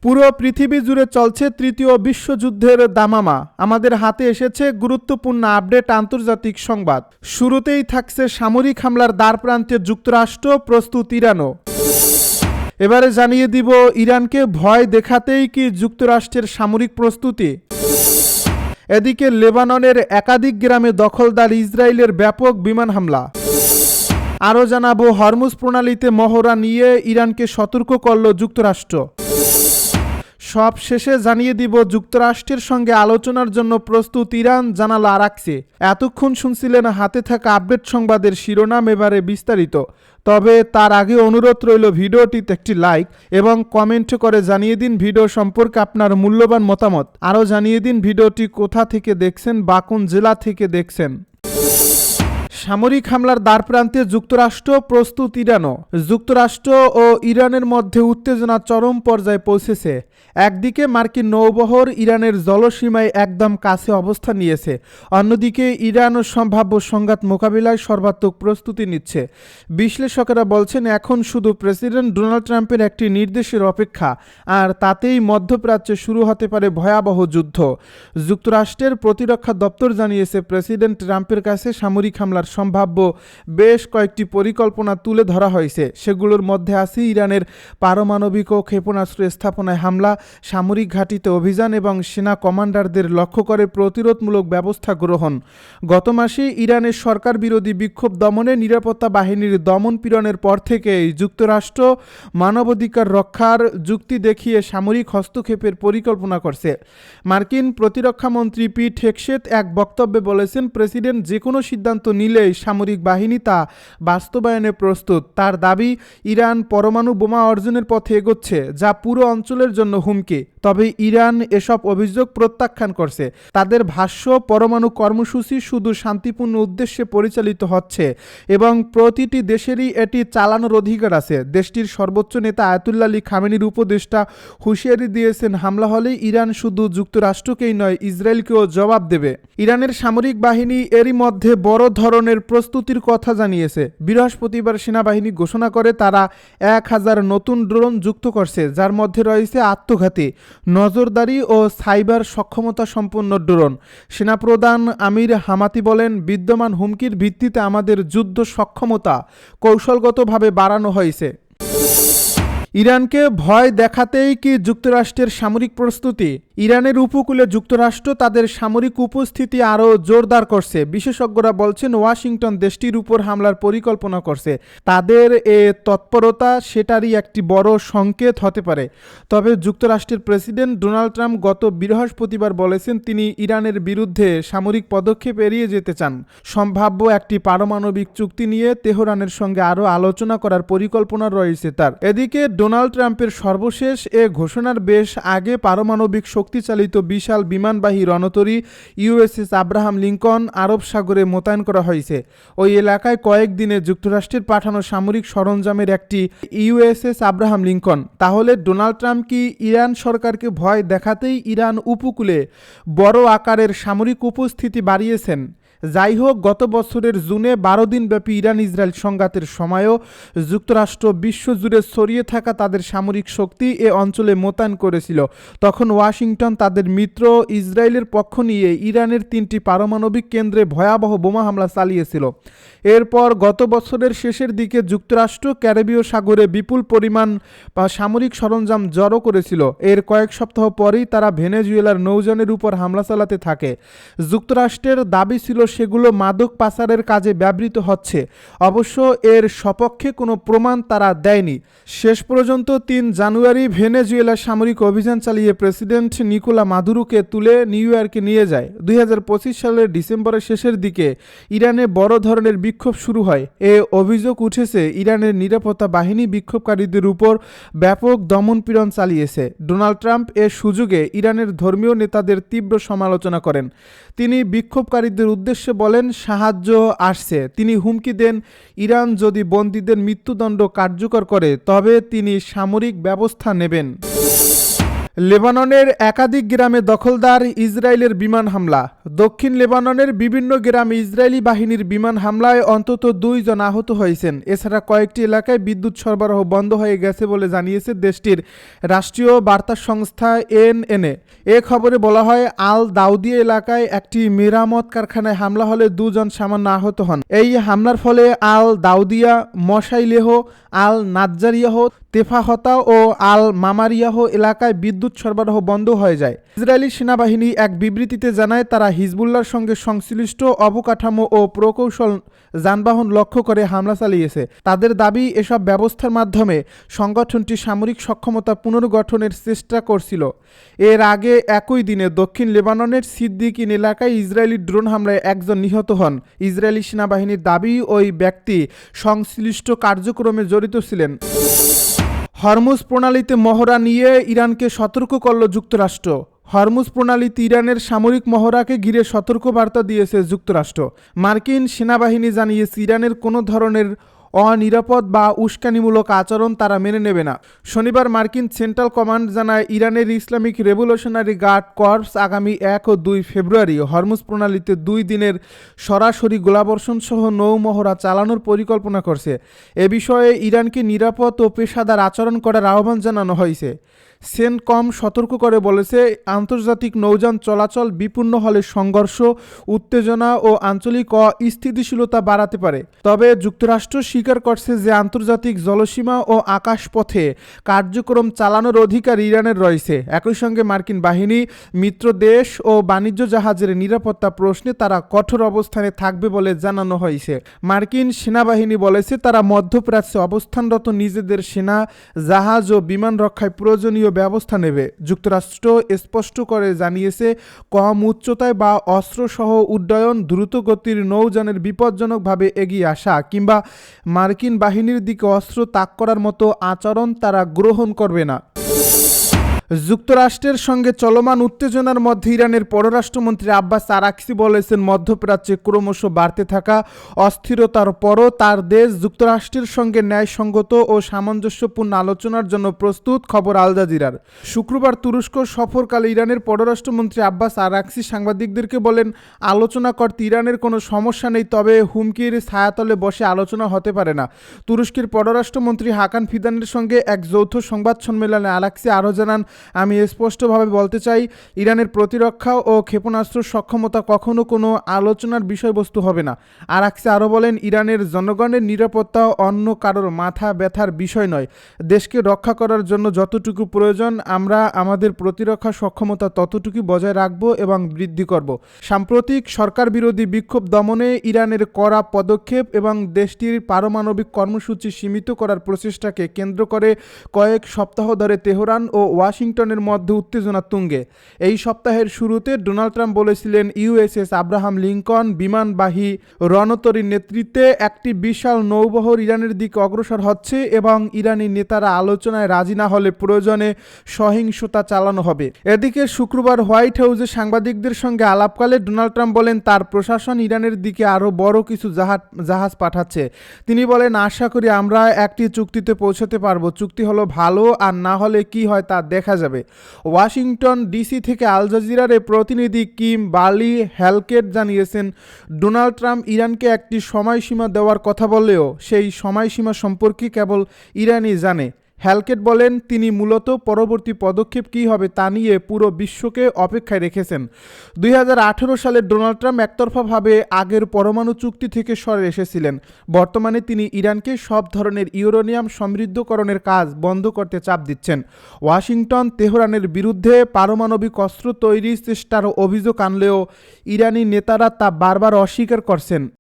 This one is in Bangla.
পুরো পৃথিবী জুড়ে চলছে তৃতীয় বিশ্বযুদ্ধের দামামা। আমাদের হাতে এসেছে গুরুত্বপূর্ণ আপডেট আন্তর্জাতিক সংবাদ। শুরুতেই থাকছে সামরিক হামলার দ্বারপ্রান্তে যুক্তরাষ্ট্র, প্রস্তুত ইরানও। এবারে জানিয়ে দিব ইরানকে ভয় দেখাতেই কি যুক্তরাষ্ট্রের সামরিক প্রস্তুতি। এদিকে লেবাননের একাধিক গ্রামে দখলদার ইসরায়েলের ব্যাপক বিমান হামলা। আরও জানাবো হরমুজ প্রণালীতে মহড়া নিয়ে ইরানকে সতর্ক করল যুক্তরাষ্ট্র। সব শেষে জানিয়ে দিব যুক্তরাষ্ট্রের সঙ্গে আলোচনার জন্য প্রস্তুত ইরান, জানালা রাখছে। এতক্ষণ শুনছিলেন হাতে থাকা আপডেট সংবাদের শিরোনাম, এবারে বিস্তারিত। তবে তার আগে অনুরোধ রইল ভিডিওটিতে একটি লাইক এবং কমেন্ট করে জানিয়ে দিন ভিডিও সম্পর্কে আপনার মূল্যবান মতামত। আরও জানিয়ে দিন ভিডিওটি কোথা থেকে দেখছেন বা কোন জেলা থেকে দেখছেন। সামরিক হামলার দ্বারপ্রান্তে যুক্তরাষ্ট্র, প্রস্তুত ইরানও। যুক্তরাষ্ট্র ও ইরানের মধ্যে উত্তেজনা চরম পর্যায়ে পৌঁছেছে। একদিকে মার্কিন নৌবহর ইরানের জলসীমায় একদম কাছে অবস্থান নিয়েছে, অন্যদিকে ইরানও সম্ভাব্য সংঘাত মোকাবিলায় সর্বাত্মক প্রস্তুতি নিচ্ছে। বিশ্লেষকেরা বলছেন এখন শুধু প্রেসিডেন্ট ডোনাল্ড ট্রাম্পের একটি নির্দেশের অপেক্ষা, আর তাতেই মধ্যপ্রাচ্যে শুরু হতে পারে ভয়াবহ যুদ্ধ। যুক্তরাষ্ট্রের প্রতিরক্ষা দপ্তর জানিয়েছে প্রেসিডেন্ট ট্রাম্পের কাছে সামরিক হামলার সম্ভাব্য বেশ কয়েকটি পরিকল্পনা তুলে ধরা হয়েছে। সেগুলোর মধ্যে আছে ইরানের পারমাণবিক ও ক্ষেপণাস্ত্র স্থাপনায় হামলা, সামরিক ঘাঁটিতে অভিযান এবং সেনা কমান্ডারদের লক্ষ্য করে প্রতিরোধমূলক ব্যবস্থা গ্রহণ। গত মাসে ইরানের সরকার বিরোধী বিক্ষোভ দমনে নিরাপত্তা বাহিনীর দমন পীড়নের পর থেকেই যুক্তরাষ্ট্র মানবাধিকার রক্ষার যুক্তি দেখিয়ে সামরিক হস্তক্ষেপের পরিকল্পনা করছে। মার্কিন প্রতিরক্ষা মন্ত্রী পিট হেগসেথ এক বক্তব্যে বলেছেন, প্রেসিডেন্ট যে কোনো সিদ্ধান্ত নিলেই সামরিক বাহিনী তা বাস্তবায়নে প্রস্তুত। তার দাবি, ইরান পরমাণু বোমা অর্জনের পথে এগোচ্ছে, যা পুরো অঞ্চলের জন্য হুমকি। তবে ইরান এসব অভিযোগ প্রত্যাখ্যান করছে। তাদের ভাষ্য, পরমাণু কর্মসূচি শুধু শান্তিপূর্ণ উদ্দেশ্যে পরিচালিত হচ্ছে এবং প্রতিটি দেশেরই এটি চালানোর অধিকার আছে। দেশটির সর্বোচ্চ নেতা আয়াতুল্লাহ আলী খামেনির উপদেষ্টা হুঁশিয়ারি দিয়েছেন, হামলা হলে ইরান শুধু যুক্তরাষ্ট্রকেই নয়, ইসরায়েলকেও জবাব দেবে। ইরানের সামরিক বাহিনী এরই মধ্যে বড় ধরনের প্রস্তুতির কথা জানিয়েছে। বৃহস্পতিবার সেনাবাহিনী ঘোষণা করে তারা 1000 নতুন ড্রোন যুক্ত করছে, যার মধ্যে রয়েছে আত্মঘাতী, নজরদারি ও সাইবার সক্ষমতা সম্পন্ন ড্রোন। সেনাপ্রধান আমির হামাতি বলেন, বিদ্যমান হুমকির ভিত্তিতে আমাদের যুদ্ধ সক্ষমতা কৌশলগতভাবে বাড়ানো হয়েছে। ইরানকে ভয় দেখাতেই কি যুক্তরাষ্ট্রের সামরিক প্রস্তুতি। ইরানের উপকূলে যুক্তরাষ্ট্র তাদের সামরিক উপস্থিতি আরও জোরদার করছে। বিশেষজ্ঞরা বলছেন, ওয়াশিংটন দেশটির উপর হামলার পরিকল্পনা করছে। তাদের এ তৎপরতা সেটারই একটি বড় সংকেত হতে পারে। তবে যুক্তরাষ্ট্রের প্রেসিডেন্ট ডোনাল্ড ট্রাম্প গত বৃহস্পতিবার বলেছেন, তিনি ইরানের বিরুদ্ধে সামরিক পদক্ষেপ এড়িয়ে যেতে চান। সম্ভাব্য একটি পারমাণবিক চুক্তি নিয়ে তেহরানের সঙ্গে আরও আলোচনা করার পরিকল্পনা রয়েছে তার। এদিকে ডোনাল্ড ট্রাম্পের সর্বশেষ এ ঘোষণার বেশ আগে পারমাণবিক শক্তিচালিত বিশাল বিমানবাহী রণতরী ইউএসএস আব্রাহাম লিঙ্কন আরব সাগরে মোতায়েন করা হয়েছে। ওই এলাকায় কয়েকদিনে যুক্তরাষ্ট্রের পাঠানো সামরিক সরঞ্জামের একটি ইউএসএস আব্রাহাম লিঙ্কন। তাহলে ডোনাল্ড ট্রাম্প কি ইরান সরকারকে ভয় দেখাতেই ইরান উপকূলে বড় আকারের সামরিক উপস্থিতি বাড়িয়েছেন? যাই হোক, গত বছরের জুনে 12 দিনব্যাপী ইরান ইসরায়েল সংঘাতের সময়ও যুক্তরাষ্ট্র বিশ্বজুড়ে ছড়িয়ে থাকা তাদের সামরিক শক্তি এ অঞ্চলে মোতায়েন করেছিল। তখন ওয়াশিংটন তাদের মিত্র ইসরায়েলের পক্ষ নিয়ে ইরানের 3টি পারমাণবিক কেন্দ্রে ভয়াবহ বোমা হামলা চালিয়েছিল। এরপর গত বছরের শেষের দিকে যুক্তরাষ্ট্র ক্যারিবীয় সাগরে বিপুল পরিমাণ সামরিক সরঞ্জাম জড়ো করেছিল। এর কয়েক সপ্তাহ পরেই তারা ভেনেজুয়েলার নৌযানের উপর হামলা চালাতে থাকে। যুক্তরাষ্ট্রের দাবি ছিল সেগুলো মাদক পাচারের কাজে ব্যবহৃত হচ্ছে। অবশ্য এর সপক্ষে কোনো প্রমাণ তারা দেয়নি। শেষ পর্যন্ত 3 জানুয়ারি ভেনেজুয়েলা সামরিক অভিযান চালিয়ে প্রেসিডেন্ট নিকোলা মাদুরোকে তুলে নিউ ইয়র্কে নিয়ে যায়। 2025 সালের ডিসেম্বরের শেষের দিকে ইরানে বড় ধরনের বিক্ষোভ শুরু হয়। এ অভিযোগ উঠেছে, ইরানের নিরাপত্তা বাহিনী বিক্ষোভকারীদের উপর ব্যাপক দমনপীড়ন চালিয়েছে। ডোনাল্ড ট্রাম্প এ সুযোগে ইরানের ধর্মীয় নেতাদের তীব্র সমালোচনা করেন। তিনি বিক্ষোভকারীদের উদ্দেশ্যে বলেন, সাহায্য আসছে। তিনি হুমকি দেন, ইরান যদি বন্দীদের মৃত্যুদণ্ড কার্যকর করে তবে তিনি সামরিক ব্যবস্থা নেবেন। লেবাননের একাধিক গ্রামে দখলদার ইসরায়েলের বিমান হামলা। দক্ষিণ লেবাননের বিভিন্ন গ্রামে ইসরায়েলি বাহিনীর বিমান হামলায় অন্তত 2 জন আহত হয়েছেন। এছাড়া কয়েকটি এলাকায় বিদ্যুৎ সরবরাহ বন্ধ হয়ে গেছে বলে জানিয়েছে দেশটির রাষ্ট্রীয় বার্তা সংস্থা এএনএ। এ খবরে বলা হয়, আল দাউদিয়া এলাকায় একটি মেরামত কারখানায় হামলা হলে 2 জন সামান্য আহত হন। এই হামলার ফলে আল দাউদিয়া, মশাইলেহ, আল নাজ্জারিয়াহ, তেফাহতা ও আল মামারিয়াহ এলাকায় বিদ্যুৎ সরবরাহ বন্ধ হয়ে যায়। ইসরায়েলি সেনাবাহিনী এক বিবৃতিতে জানায়, তারা হিজবুল্লাহর সঙ্গে সংশ্লিষ্ট অবকাঠামো ও প্রকৌশল যানবাহন লক্ষ্য করে হামলা চালিয়েছে। তাদের দাবি, এসব ব্যবস্থার মাধ্যমে সংগঠনটি সামরিক সক্ষমতা পুনর্গঠনের চেষ্টা করছিল। এর আগে একই দিনে দক্ষিণ লেবাননের সিদ্দিকিন এলাকায় ইসরায়েলি ড্রোন হামলায় 1 জন নিহত হন। ইসরায়েলি সেনাবাহিনীর দাবি, ওই ব্যক্তি সংশ্লিষ্ট কার্যক্রমে জড়িত ছিলেন। হরমুজ প্রণালীতে মহড়া নিয়ে ইরানকে সতর্ক করল যুক্তরাষ্ট্র। হরমুজ প্রণালীতে ইরানের সামরিক মহড়াকে ঘিরে সতর্কবার্তা দিয়েছে যুক্তরাষ্ট্র। মার্কিন সেনাবাহিনী জানিয়েছে, ইরানের কোনো ধরনের অনিরাপদ বা উস্কানিমূলক আচরণ তারা মেনে নেবে না। শনিবার মার্কিন সেন্ট্রাল কমান্ড জানায়, ইরানের ইসলামিক রেভলিউশনারি গার্ড কর্পস আগামী 1 ও 2 ফেব্রুয়ারি হরমুজ প্রণালীতে 2 দিনের সরাসরি গোলাবর্ষণ সহ নৌ মহড়া চালানোর পরিকল্পনা করছে। এ বিষয়ে ইরানকে নিরাপদ ও পেশাদার আচরণ করার আহ্বান জানানো হয়েছে। সেন্টকম সতর্ক করে বলেছে, আন্তর্জাতিক নৌযান চলাচল বিপন্ন হলে সংঘর্ষ, উত্তেজনা ও আঞ্চলিক অস্থিতিশীলতা বাড়াতে পারে। তবে যুক্তরাষ্ট্র স্বীকার করছে যে আন্তর্জাতিক জলসীমা ও আকাশপথে কার্যক্রম চালানোর অধিকার ইরানের রয়েছে। একই সঙ্গে মার্কিন বাহিনী, মিত্র দেশ ও বাণিজ্য জাহাজের নিরাপত্তা প্রশ্নে তারা কঠোর অবস্থানে থাকবে বলে জানানো হয়েছে। মার্কিন সেনাবাহিনী বলেছে, তারা মধ্যপ্রাচ্যে অবস্থানরত নিজেদের সেনা, জাহাজ ও বিমান রক্ষায় প্রয়োজনীয় ব্যবস্থা নেবে। যুক্তরাষ্ট্র স্পষ্ট করে জানিয়েছে, কম উচ্চতায় বা অস্ত্রসহ উড্ডয়ন, দ্রুতগতির নৌযানের বিপজ্জনকভাবে এগিয়ে আসা কিংবা মার্কিন বাহিনীর দিকে অস্ত্র তাক করার মতো আচরণ তারা গ্রহণ করবে না। যুক্তরাষ্ট্রের সঙ্গে চলমান উত্তেজনার মধ্যে ইরানের পররাষ্ট্রমন্ত্রী আব্বাস আরাকচি বলেছেন, মধ্যপ্রাচ্যে ক্রমশ বাড়তে থাকা অস্থিরতার পরও তার দেশ যুক্তরাষ্ট্রের সঙ্গে ন্যায়সঙ্গত ও সামঞ্জস্যপূর্ণ আলোচনার জন্য প্রস্তুত। খবর আল জাজিরার। শুক্রবার তুরস্ক সফরকালে ইরানের পররাষ্ট্রমন্ত্রী আব্বাস আরাকচি সাংবাদিকদেরকে বলেন, আলোচনা করতে ইরানের কোনো সমস্যা নেই, তবে হুমকির ছায়াতলে বসে আলোচনা হতে পারে না। তুরস্কের পররাষ্ট্রমন্ত্রী হাকান ফিদানের সঙ্গে এক যৌথ সংবাদ সম্মেলনে আরাকচি আরও জানান, আমি স্পষ্টভাবে বলতে চাই, ইরানের প্রতিরক্ষা ও ক্ষেপণাস্ত্র সক্ষমতা কখনো কোনো আলোচনার বিষয়বস্তু হবে না। আরাকচি আরও বলেন, ইরানের জনগণের নিরাপত্তা অন্য কারোর মাথা ব্যথার বিষয় নয়। দেশকে রক্ষা করার জন্য যতটুকু প্রয়োজন আমরা আমাদের প্রতিরক্ষা সক্ষমতা ততটুকু বজায় রাখব এবং বৃদ্ধি করব। সাম্প্রতিক সরকার বিরোধী বিক্ষোভ দমনে ইরানের কড়া পদক্ষেপ এবং দেশটির পারমাণবিক কর্মসূচি সীমিত করার প্রচেষ্টাকে কেন্দ্র করে কয়েক সপ্তাহ ধরে তেহরান ও ওয়াশিংটনের মধ্যে উত্তেজনা তুঙ্গে। এই সপ্তাহের শুরুতে ডোনাল্ড ট্রাম্প বলেছিলেন, ইউএসএস আব্রাহাম লিঙ্কন বিমানবাহী রণতরীর নেতৃত্বে একটি বিশাল নৌবহর ইরানের দিকে অগ্রসর হচ্ছে এবং ইরানি নেতারা আলোচনায় রাজি না হলে প্রয়োজনে সহিংসতা চালানো হবে। এদিকে শুক্রবার হোয়াইট হাউসে সাংবাদিকদের সঙ্গে আলাপকালে ডোনাল্ড ট্রাম্প বলেন, তার প্রশাসন ইরানের দিকে আরও বড় কিছু জাহাজ পাঠাচ্ছে। তিনি বলেন, আশা করি আমরা একটি চুক্তিতে পৌঁছতে পারবো। চুক্তি হলো ভালো, আর না হলে কি হয় তা দেখা যাবে। ওয়াশিংটন ডিসি থেকে আল জাজিরার প্রতিনিধি কিম বার্লি হ্যালকেট জানিয়েছেন, ডোনাল্ড ট্রাম্প ইরানকে একটি সময়সীমা দেওয়ার কথা বললেও সেই সময়সীমা সম্পর্কে কেবল ইরানই জানে। হ্যালকেট বলেন, তিনি মূলত পরবর্তী পদক্ষেপ কী হবে তা নিয়ে পুরো বিশ্বকে অপেক্ষায় রেখেছেন। 2018 সালে ডোনাল্ড ট্রাম্প একতরফাভাবে আগের পরমাণু চুক্তি থেকে সরে এসেছিলেন। বর্তমানে তিনি ইরানকে সব ধরনের ইউরেনিয়াম সমৃদ্ধকরণের কাজ বন্ধ করতে চাপ দিচ্ছেন। ওয়াশিংটন তেহরানের বিরুদ্ধে পারমাণবিক অস্ত্র তৈরির চেষ্টার অভিযোগ আনলেও ইরানি নেতারা তা বারবার অস্বীকার করছেন।